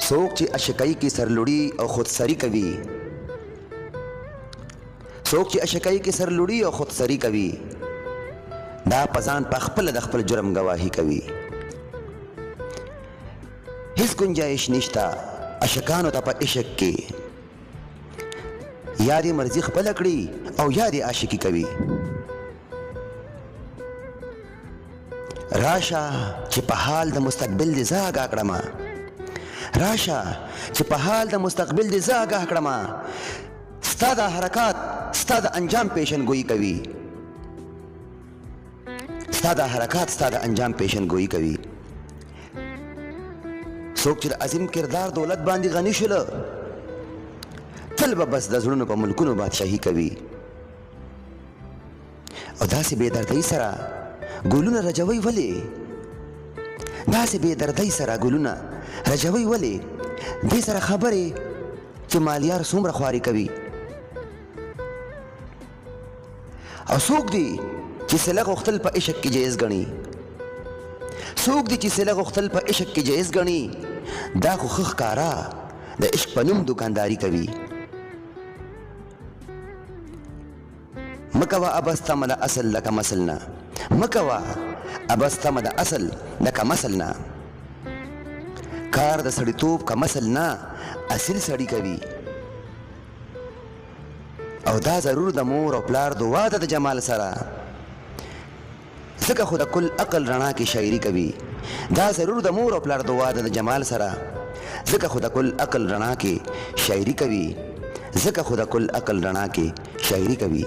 څوک چې عشقۍ کې سرلوړي او خودسري کوي، څوک چې عشقۍ کې سرلوړي او خودسري کوي، دا پسان په خپل د خپل جرم گواهی کوي. هیڅ گنجائش نشتا عشقانو ته په عشق کې، یا دې مرضي خپله کړي او یا دې عاشقي کوي. راشه چې په حال د مستقبل دې زه آګاه کړمه، راشه چې په حال د مستقبل دې زه آګاه کړمه. ستا د حرکات ستا د انجام پیشن گویی کوي، ستا د حرکات ستا د انجام پیشن گویی کوي. څوک چې د عظیم کردار دولت باندې غني شوله، تل به بس د زړونو په ملکونو بادشاهي کوي. او داسې بې دردۍ سره ګلونه رجوي ولې، داسې بې دردۍ سره ګلونه رجوي ولې، دې سره خبرې چې مالیار څومره خواري کوي. او څوک دی چې صله غوښتل په عشق کې جایز ګڼي، څوک دی چې صله غوښتل په عشق کې جایز ګڼي، دا خو ښه ښکاره د عشق په نوم دوکانداري کوي. مکوه ابس تمه د اصل لکه مثل نه، مکوه ابس تمه د اصل لکه مثل نه. کار د سړیتوب که مثل نه اصل سړی کوي. او دا ضرور د مور او پلار دعا ده د جمال سره، ځکه خو د کل عقل رڼا کې شاعري کوي. دا ضرور د مور او پلار دعا ده د جمال سره، ځکه خو د کل عقل رڼا کې شاعري کوي، ځکه خو د کل عقل رڼا کې شاعري کوي.